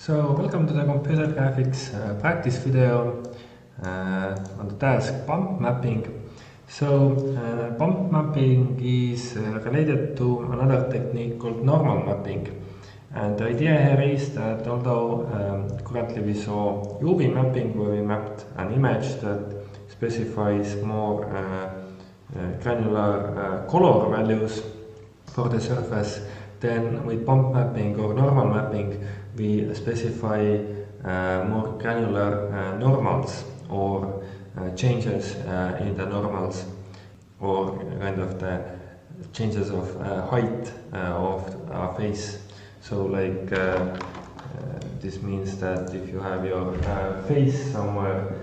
So welcome to the computer graphics practice video on the task bump mapping. So bump mapping is related to another technique called normal mapping. And the idea here is that although currently we saw UV mapping where we mapped an image that specifies more granular color values for the surface, then with bump mapping or normal mapping we specify more granular normals or changes in the normals, or kind of the changes of height of our face. So like this means that if you have your face somewhere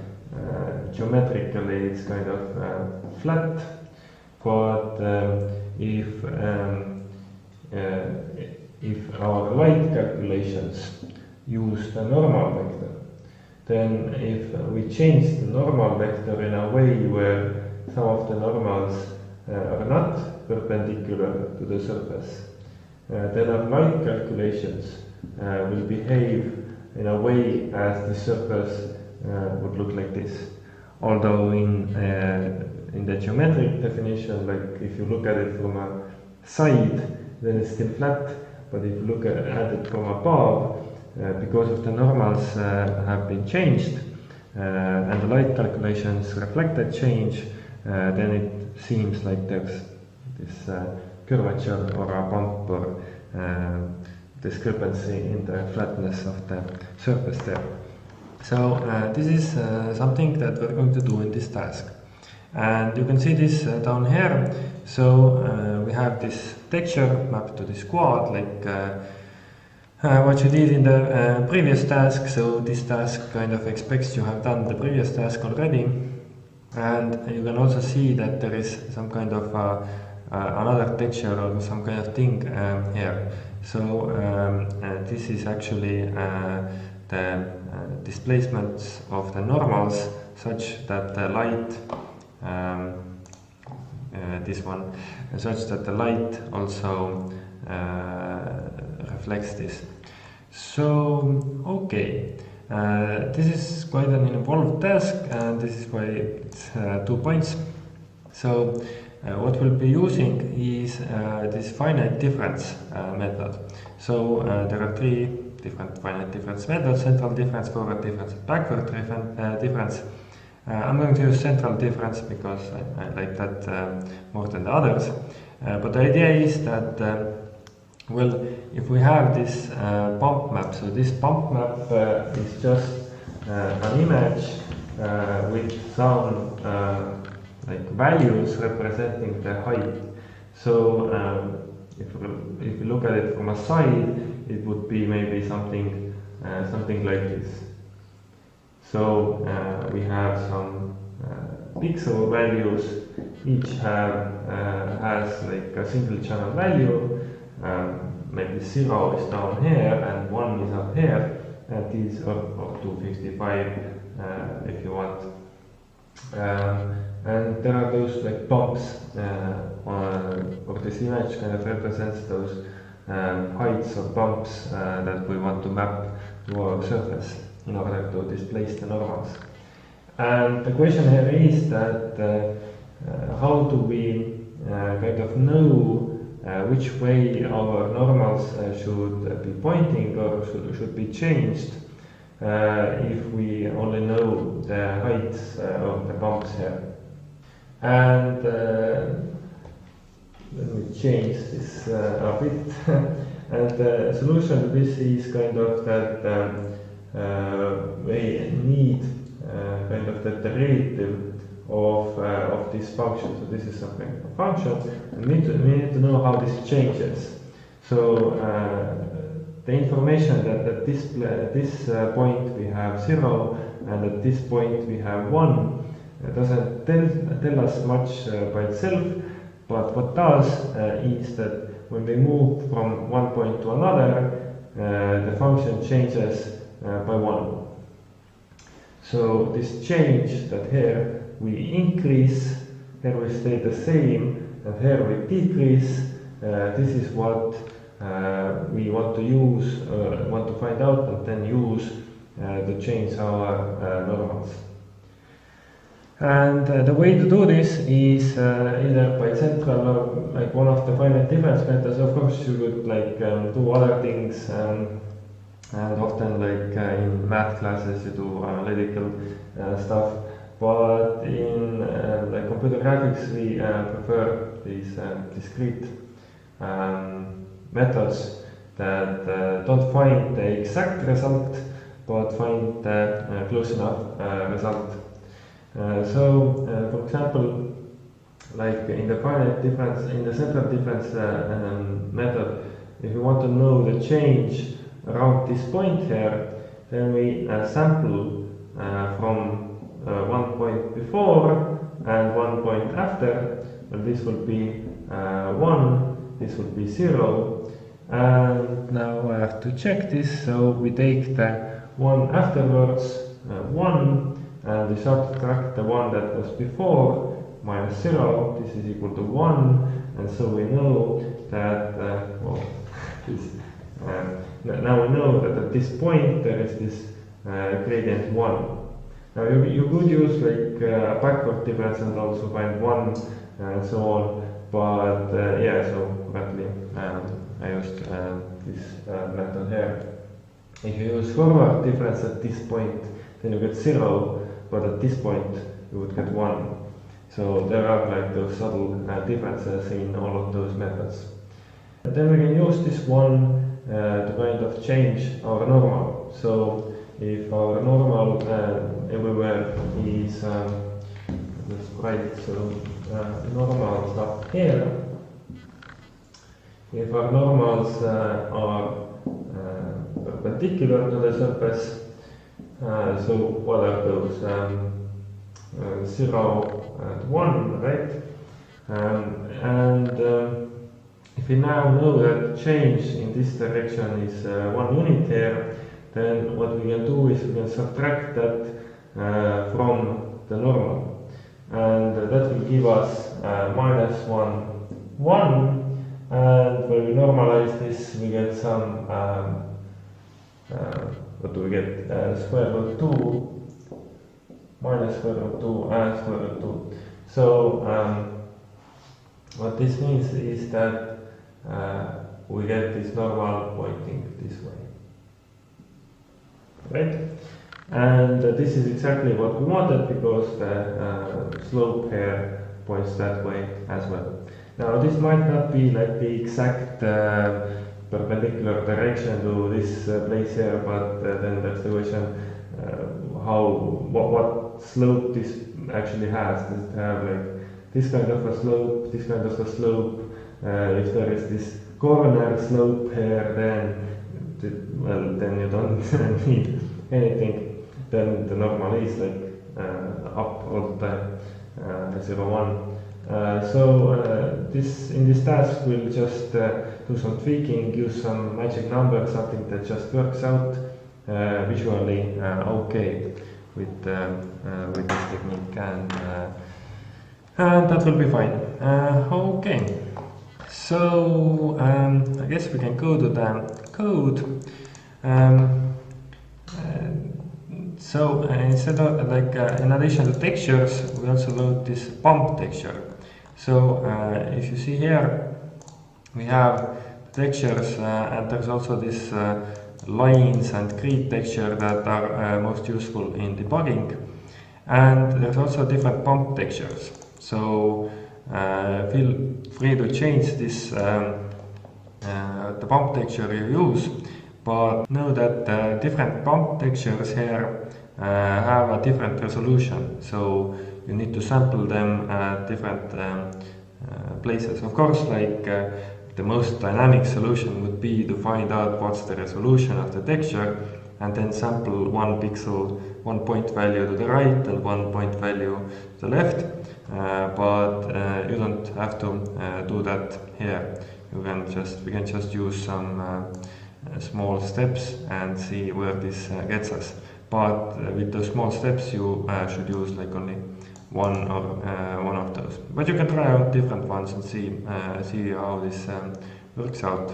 geometrically it's kind of flat, but if our light calculations use the normal vector, then if we change the normal vector in a way where some of the normals are not perpendicular to the surface, then our light calculations will behave in a way as the surface would look like this. Although in the geometric definition, like if you look at it from a side, then it's still flat, but if you look at it from above, because of the normals have been changed and the light calculations reflect that change, then it seems like there's this curvature or a bump or discrepancy in the flatness of the surface there. So this is something that we're going to do in this task. And you can see this down here. So we have this texture mapped to this quad, like what you did in the previous task. So this task kind of expects you have done the previous task already. And you can also see that there is some kind of another texture or some kind of thing here. So this is actually the displacements of the normals such that the light this one, such that the light also reflects this. So okay, this is quite an involved task, and this is why it's 2 points. So what we'll be using is this finite difference method. So there are 3 different finite difference methods: central difference, forward difference, and backward difference. I'm going to use central difference because I like that more than the others. But the idea is that, well, if we have this bump map, so this bump map is just an image with some like values representing the height. So if you look at it from a side, it would be maybe something like this. So we have some pixel values. Each has like a single channel value. Maybe 0 is down here and 1 is up here. And these are 255 if you want. And there are those like bumps, or this image kind of represents those heights or bumps that we want to map to our surface in order to displace the normals. And the question here is that how do we kind of know which way our normals should be pointing or should be changed if we only know the heights of the bumps here. And let me change this a bit. And the solution to this is kind of that we need kind of the derivative of this function. So this is some kind of a function, and we need to know how this changes. So the information that at this point we have 0 and at this point we have 1 doesn't tell us much by itself, but what does is that when we move from one point to another, the function changes by 1. So this change that here we increase, here we stay the same, and here we decrease, this is what we want to use, want to find out and then use to change our normals. And the way to do this is either by central or like one of the finite difference methods. Of course, you could like do other things, and often like in math classes you do analytical stuff. But in like computer graphics, we prefer these discrete methods that don't find the exact result, but find the close enough result. For example, like in the finite difference, in the central difference method, if we want to know the change around this point here, then we sample from one point before and one point after, and this will be 1, this will be 0. And now I have to check this, so we take the one afterwards, 1, and we subtract the one that was before, minus 0, this is equal to 1, and so we know that, now we know that at this point there is this gradient 1. Now you could use like a backward difference and also find 1 and so on, but yeah, so currently I used this method here. If you use forward difference at this point, then you get 0, but at this point you would get 1. So there are like those subtle differences in all of those methods. And then we can use this one to kind of change our normal. So if our normal everywhere is, let's write, so normal stuff here. If our normals are perpendicular to the surface, so what are those? 0 and 1, right? If we now know that change in this direction is 1 unit here, then what we can do is we can subtract that from the normal. And that will give us minus 1, 1. And when we normalize this, we get some, what do we get? Square root 2, minus square root 2, and square root 2. So, what this means is that we get this normal pointing this way. Right? And this is exactly what we wanted, because the slope here points that way as well. Now this might not be like the exact perpendicular direction to this place here, but then there's the question what slope this actually has. Does it have like this kind of a slope, this kind of a slope? If there is this corner slope here, then you don't need anything. Then the normal is like up all the time, 0, 1. In this task we'll just do some tweaking, use some magic number, something that just works out visually okay with this technique, and that will be fine. Okay, so I guess we can go to the code. Instead of in addition to textures, we also load this bump texture. So if you see here, we have textures, and there's also this lines and grid texture that are most useful in debugging. And there's also different bump textures. So feel free to change this the bump texture you use, but know that different bump textures here have a different resolution, so you need to sample them at different places. Of course, the most dynamic solution would be to find out what's the resolution of the texture, and then sample 1 pixel, 1 point value to the right and 1 point value to the left. But you don't have to do that here. We can just use some small steps and see where this gets us. But with those small steps, you should use only one of those. But you can try out different ones and see how this works out.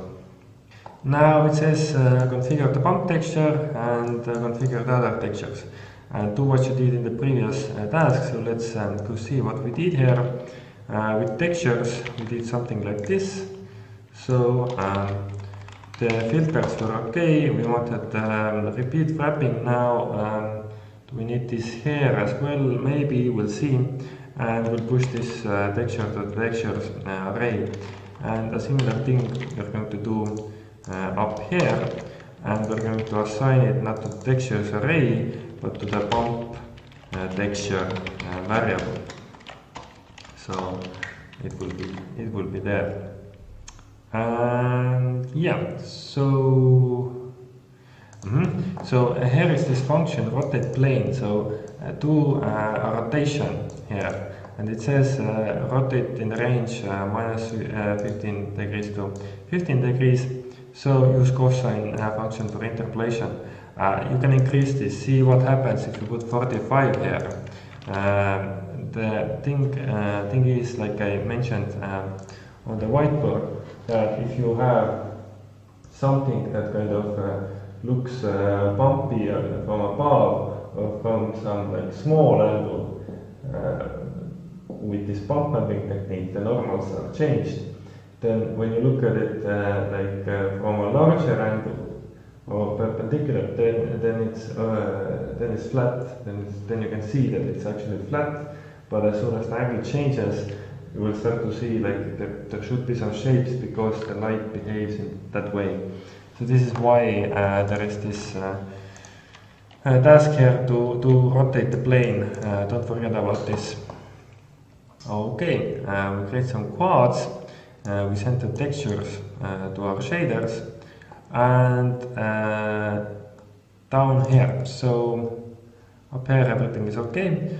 Now it says configure the bump texture and configure the other textures. And do what you did in the previous task. So let's go see what we did here. With textures, we did something like this. So the filters were okay. We wanted repeat wrapping now. We need this here as well, maybe, we'll see. And we'll push this texture to the textures array. And a similar thing we're going to do up here. And we're going to assign it not to the textures array, but to the bump texture variable. So it will be there. And yeah, so here is this function rotate plane. So do a rotation here, and it says rotate in the range minus 15 degrees to 15 degrees. So use cosine function for interpolation. You can increase this. See what happens if you put 45 here. The thing is, like I mentioned on the whiteboard, that if you have something that kind of looks bumpy from above or from some like small angle, with this bump mapping technique, the normals are changed. Then when you look at it from a larger angle or perpendicular, then it's flat. Then you can see that it's actually flat. But as soon as the angle changes, you will start to see like there should be some shapes because the light behaves in that way. So this is why there is this task here to rotate the plane. Don't forget about this. Okay, we create some quads. We send the textures to our shaders, and down here. So up here everything is okay.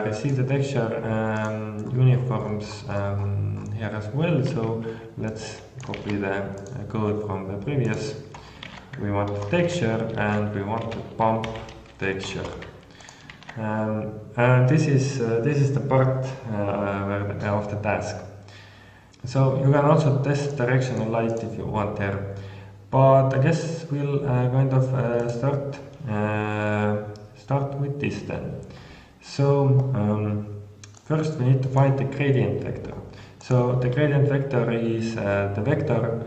Receive the texture uniforms here as well. So let's copy the code from the previous. We want the texture and we want the bump texture. And this is the part of the task. So you can also test directional light if you want here, but I guess we'll kind of start with this then. So first we need to find the gradient vector. So the gradient vector is the vector,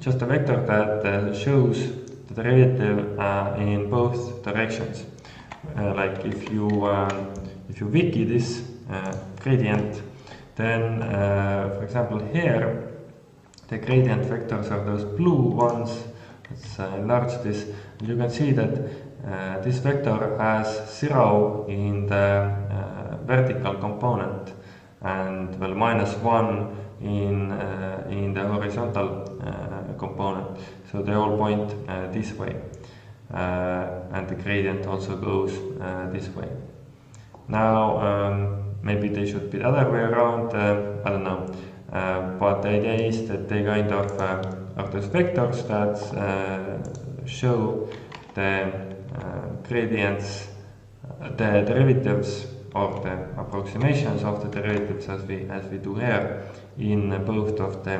just a vector that shows the derivative in both directions. Like if you wiki this gradient, then for example here the gradient vectors are those blue ones. Let's enlarge this, and you can see that this vector has 0 in the vertical component and well -1 in the horizontal component. So they all point this way, and the gradient also goes this way. Now maybe they should be the other way around, I don't know. But the idea is that they kind of are those vectors that show the gradients, the derivatives or the approximations of the derivatives as we do here in both of the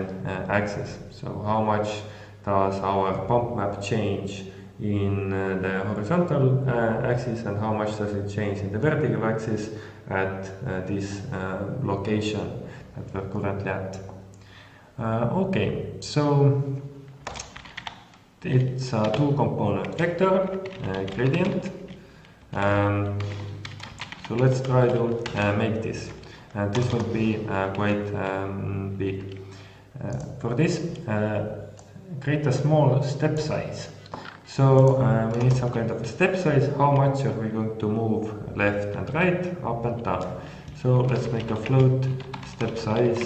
axes. So how much does our bump map change in the horizontal axis and how much does it change in the vertical axis at this location that we're currently at. Okay, so it's a two-component vector gradient. So let's try to make this, and this will be quite big. For this, create a small step size. So we need some kind of a step size. How much are we going to move left and right, up and down? So let's make a float step size,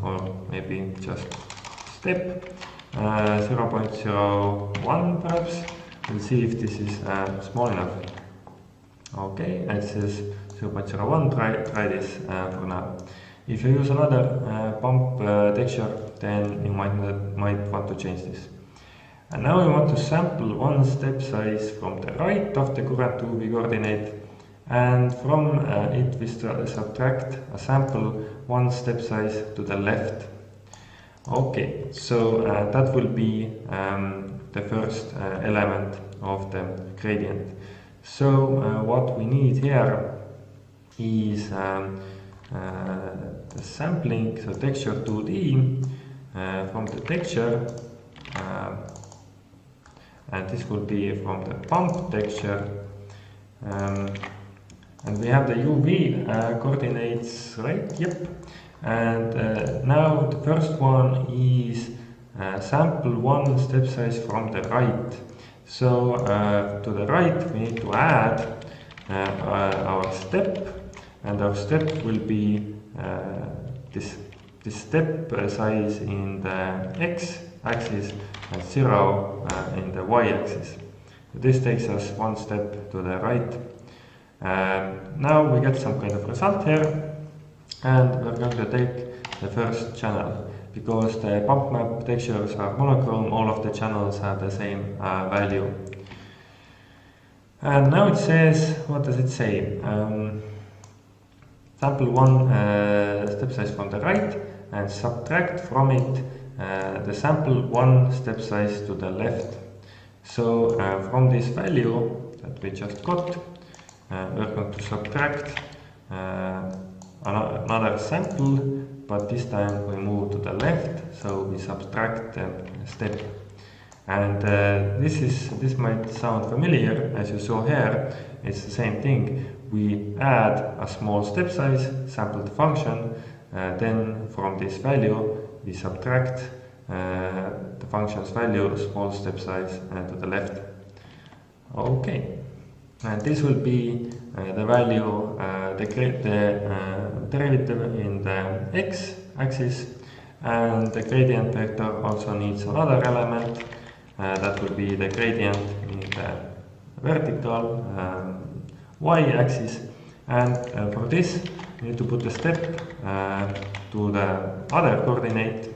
or maybe just step 0.01 perhaps. We'll see if this is small enough. Okay, and it says 0.01. Try this for now. If you use another bump texture, then you might want to change this. And now we want to sample one step size from the right of the current UV coordinate, and from it we subtract a sample one step size to the left. Okay, so that will be the first element of the gradient. So what we need here is the sampling, so texture 2D from the texture, and this will be from the bump texture, and we have the UV coordinates, right? Yep. And now the first one is sample one step size from the right. So to the right we need to add our step, and our step will be this step size in the x-axis and 0 in the y-axis. This takes us one step to the right. Now we get some kind of result here, and we're going to take the first channel. Because the bump map textures are monochrome, all of the channels have the same value. And now it says, what does it say? Sample one step size from the right and subtract from it the sample one step size to the left. So from this value that we just got, we're going to subtract another sample, but this time we move to the left, so we subtract the step. And this might sound familiar, as you saw here. It's the same thing. We add a small step size, sample the function, then from this value we subtract the function's value, small step size, to the left. Okay, and this will be the value, the derivative in the x-axis, and the gradient vector also needs another element. That will be the gradient in the vertical y-axis, and for this we need to put the step to the other coordinate.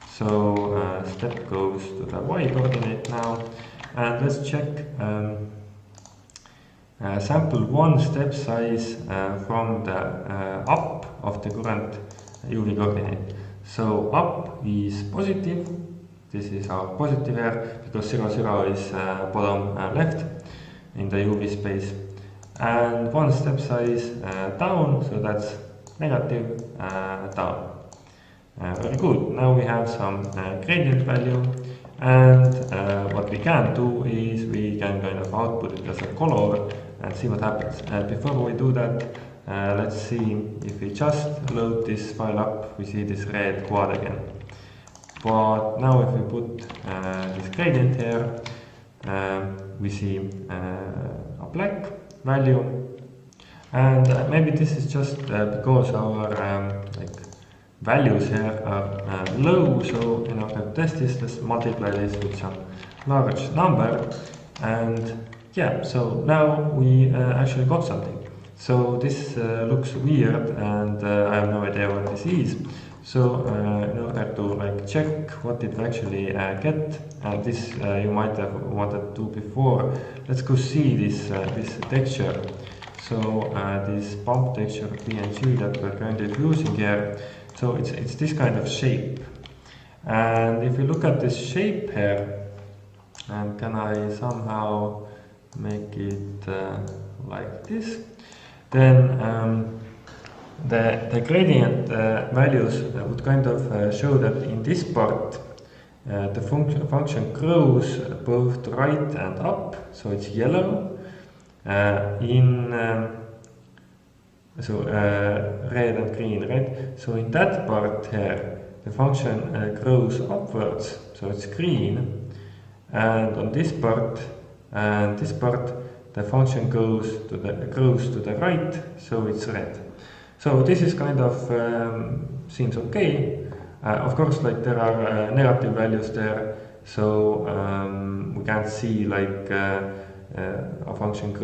So step goes to the y coordinate now, and let's check sample one step size from the up of the current UV coordinate. So up is positive. This is our positive here, because 0, 0 is bottom left in the UV space. And one step size down, so that's negative down. Very good. Now we have some gradient value, and what we can do is we can kind of output it as a color and see what happens. Before we do that, let's see if we just load this file up, we see this red quad again. But now if we put this gradient here, we see a black value, and maybe this is just because our values here are low, so in order to test this, let's multiply this with some large number, and yeah, so now we actually got something. So this looks weird, and I have no idea what this is. So in order to check what did we actually get, and this you might have wanted to do before, let's go see this this texture. So this bump texture PNG that we're kind of using here. So it's this kind of shape, and if you look at this shape here, and can I somehow make it like this, then the gradient values would kind of show that in this part the function grows both right and up, so it's yellow. Red and green, right? So in that part here, the function grows upwards, so it's green, and on this part and this part, the function grows to the right, so it's red. So this is kind of seems okay. Of course, there are negative values there, so we can't see a function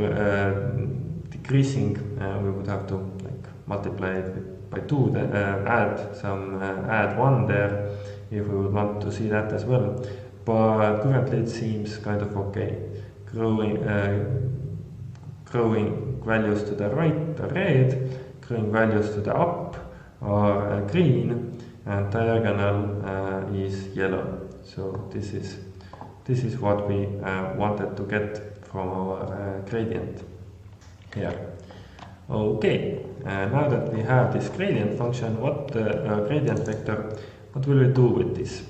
decreasing. We would have to multiply it by 2, add 1 there if we would want to see that as well. But currently it seems kind of okay. Growing values to the right are red, growing values to the up are green, and diagonal is yellow. So this is what we wanted to get from our gradient here. Okay, now that we have this gradient function, what gradient vector, what will we do with this?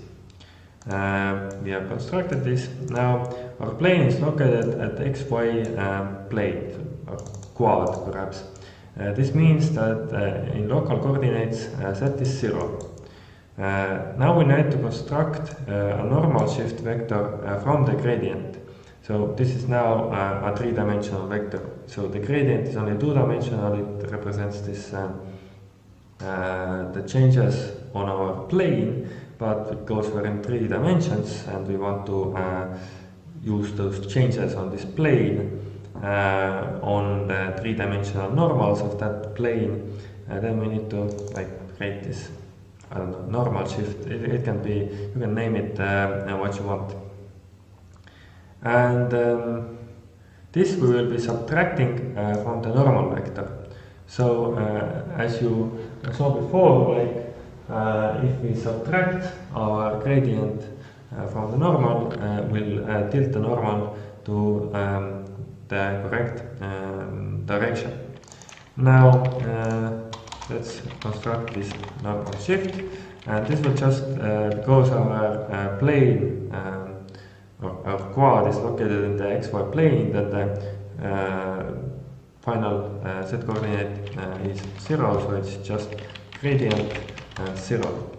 We have constructed this. Now our plane is located at the xy plane, or quad perhaps. This means that in local coordinates z is 0. Now we need to construct a normal shift vector from the gradient. So this is now a 3-dimensional vector. So the gradient is only 2-dimensional. It represents this the changes on our plane, but because we're in 3 dimensions and we want to use those changes on this plane on the 3-dimensional normals of that plane, then we need to create this, I don't know, normal shift. It can be, you can name it what you want. And this we will be subtracting from the normal vector. So as you saw before, if we subtract our gradient from the normal, we'll tilt the normal to the correct direction. Now let's construct this normal shift, and this will just because our plane our quad is located in the xy plane, that the final z coordinate is 0, so it's just gradient 0.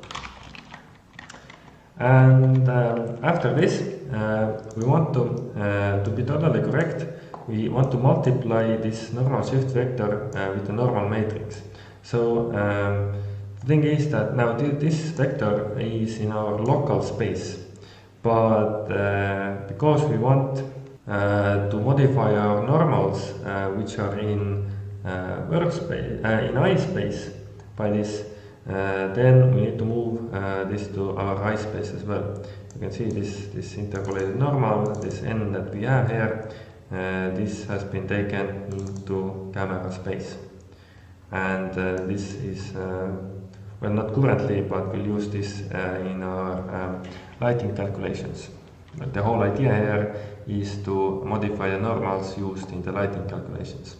And after this, we want to be totally correct, we want to multiply this normal shift vector with the normal matrix. So the thing is that now this vector is in our local space, but because we want to modify our normals which are in workspace, in I space by this, then we need to move this to our I space as well. You can see this interpolated normal, this n that we have here, this has been taken into camera space. And this is, well, not currently, but we'll use this in our lighting calculations. But the whole idea here is to modify the normals used in the lighting calculations.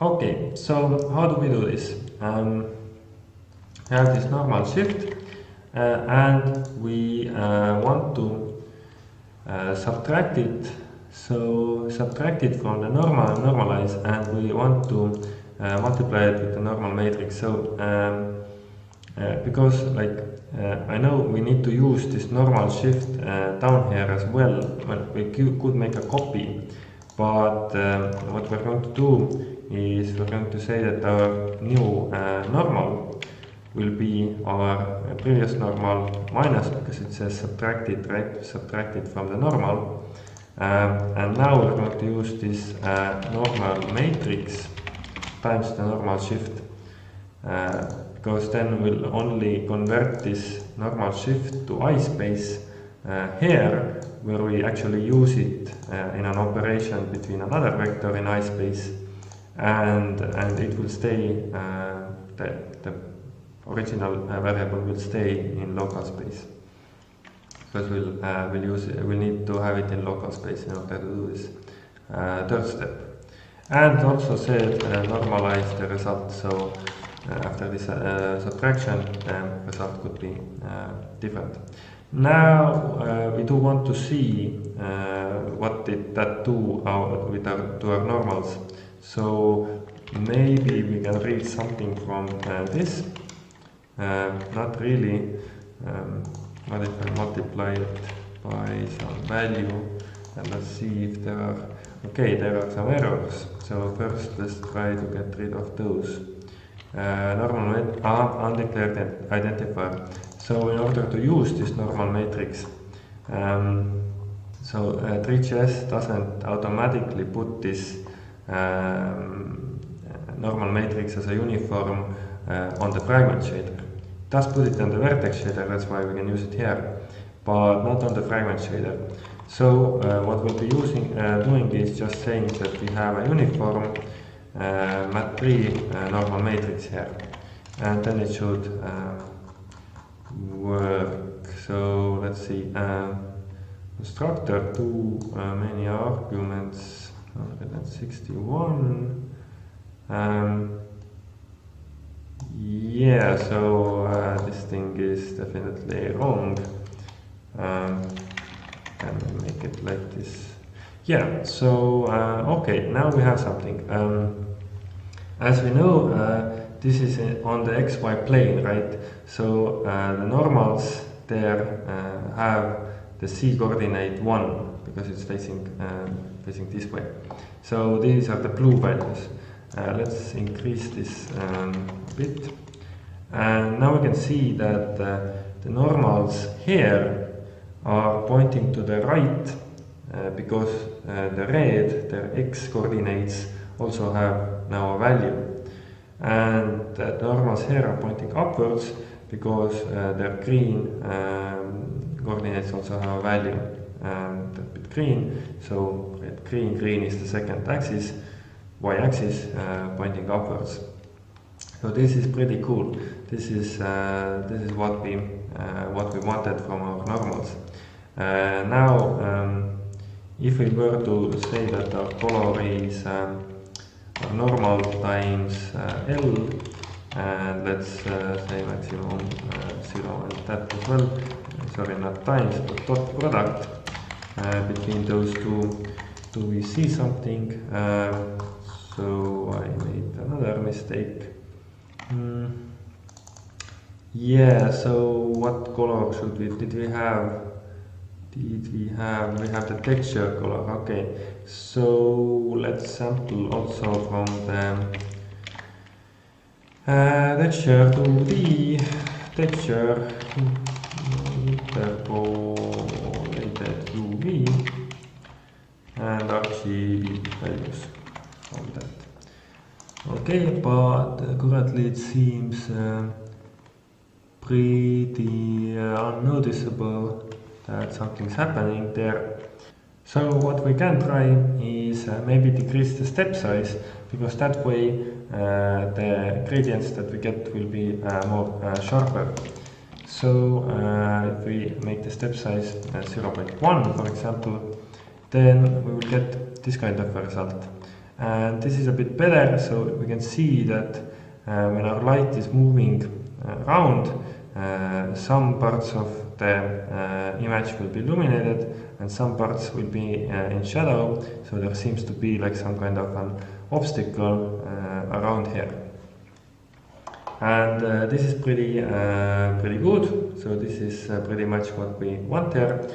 Okay, so how do we do this? We have this normal shift and we want to subtract it. So subtract it from the normal and normalize, and we want to multiply it with the normal matrix. So because I know we need to use this normal shift down here as well. Well, we could make a copy, but what we're going to do is we're going to say that our new normal will be our previous normal minus, because it says subtracted, right? Subtracted from the normal. And now we're going to use this normal matrix times the normal shift, because then we'll only convert this normal shift to I space here, where we actually use it in an operation between another vector in I space, and it will stay, the original variable will stay in local space, because we'll need to have it in local space in order to do this third step. And also said normalize the result, so after this subtraction, the result could be different. Now we do want to see what did that do with our normals. So maybe we can read something from this. Not really. What if I multiply it by some value, and let's see if there are, okay, there are some errors. So first let's try to get rid of those. Normal undeclared identifier. So in order to use this normal matrix, so 3GS doesn't automatically put this normal matrix as a uniform on the fragment shader. It does put it on the vertex shader, that's why we can use it here, but not on the fragment shader. So what we'll be doing is just saying that we have a uniform mat3 normal matrix here, and then it should work. So let's see. Constructor too many arguments. 161. Yeah, so this thing is definitely wrong. Can we make it like this? Yeah, so okay, now we have something. As we know, this is on the xy plane, right? So the normals there have the z coordinate 1 because it's facing this way. So these are the blue values. Let's increase this a bit. And now we can see that the normals here are pointing to the right because the red, their x coordinates, also have now a value. And the normals here are pointing upwards because their green coordinates also have a value. And a bit green, so red, green is the second axis, y-axis pointing upwards. So this is pretty cool. This is what we wanted from our normals. Now, if we were to say that our color is our normal times L, and let's say maximum 0 and that as well. Sorry, not times, but dot product between those two. Do we see something? So I made another mistake. Yeah, so what color should we, we have the texture color. Okay, so let's sample also from the texture to the texture interpolated UV and RGB values from that. Okay, but currently it seems pretty unnoticeable that something's happening there. So what we can try is maybe decrease the step size, because that way the gradients that we get will be more sharper. So if we make the step size 0.1, for example, then we will get this kind of a result. And this is a bit better, so we can see that when our light is moving around, some parts of the image will be illuminated and some parts will be in shadow, so there seems to be like some kind of an obstacle around here. And this is pretty good, so this is pretty much what we want here.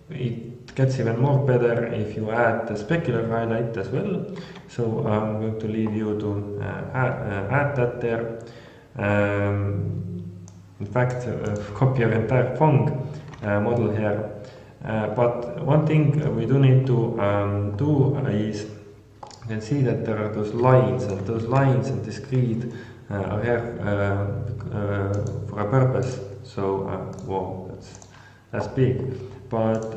It gets even more better if you add the specular highlight as well, so I'm going to leave you to add that there. In fact, copy your entire Phong model here. But one thing we do need to do is, you can see that there are those lines, and those lines and this grid are here for a purpose. So, whoa, that's big. But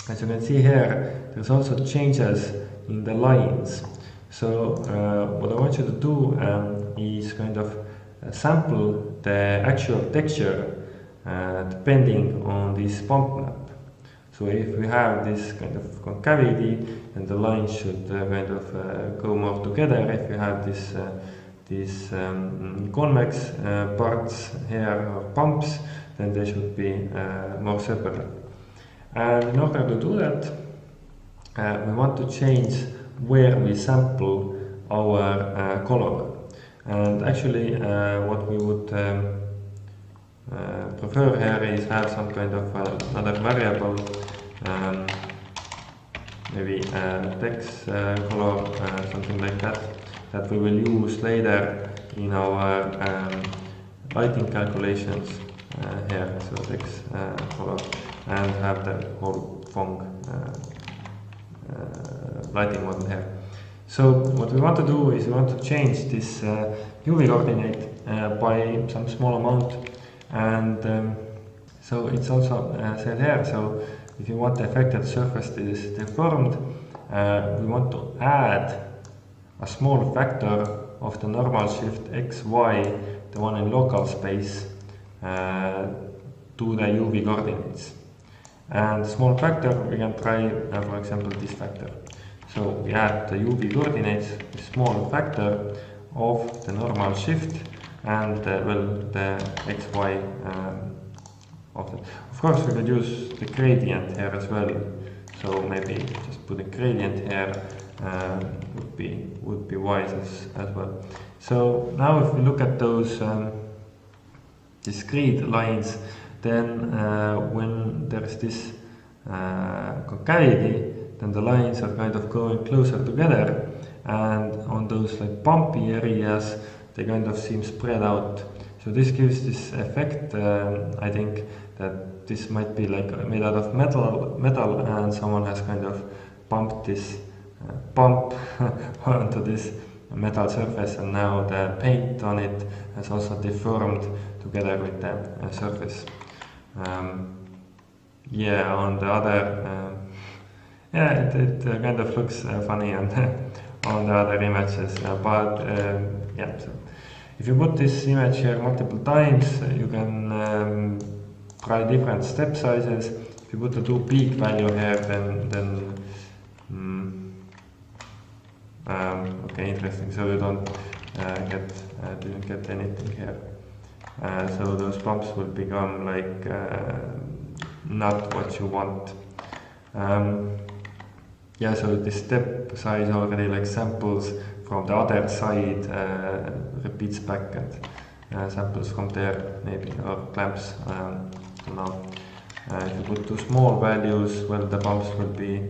as you can see here, there's also changes in the lines. So what I want you to do is kind of sample the actual texture depending on this bump map. So if we have this kind of concavity, then the lines should kind of go more together. If you have these convex parts here, or bumps, then they should be more separate. And in order to do that, we want to change where we sample our color. And actually what we would prefer here is have some kind of another variable, maybe text color, something like that, that we will use later in our lighting calculations here. So text color, and have the whole Phong lighting model here. So what we want to do is we want to change this UV coordinate by some small amount, and so it's also said here. So if you want the affected surface is deformed, we want to add a small factor of the normal shift xy the one in local space to the UV coordinates. And small factor, we can try, for example, this factor. So we add the UV coordinates, the small factor of the normal shift and the XY of it. Of course, we could use the gradient here as well. So maybe just put a gradient here would be wise as well. So now if we look at those discrete lines, then when there is this concavity, then the lines are kind of going closer together, and on those like bumpy areas they kind of seem spread out. So this gives this effect, I think, that this might be like made out of metal and someone has kind of pumped this pump onto this metal surface, and now the paint on it has also deformed together with the surface. Yeah, on the other, it kind of looks funny on the other images, but yeah. So if you put this image here multiple times, you can try different step sizes. If you put a too big value here, then okay, interesting. So you don't didn't get anything here. So those bumps will become like not what you want. Yeah, so this step size already like samples from the other side, repeats back and samples from there maybe, or clamps. So now if you put too small values, well, the bumps will be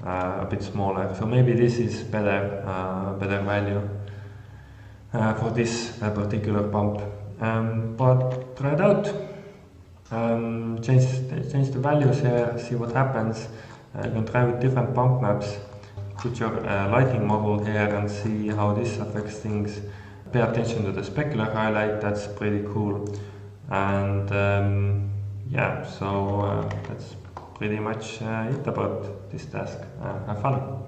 a bit smaller. So maybe this is better value for this particular bump. But try it out. Change the values here, see what happens. You can try with different bump maps. Put your lighting model here and see how this affects things. Pay attention to the specular highlight, that's pretty cool. And yeah, so that's pretty much it about this task. Have fun.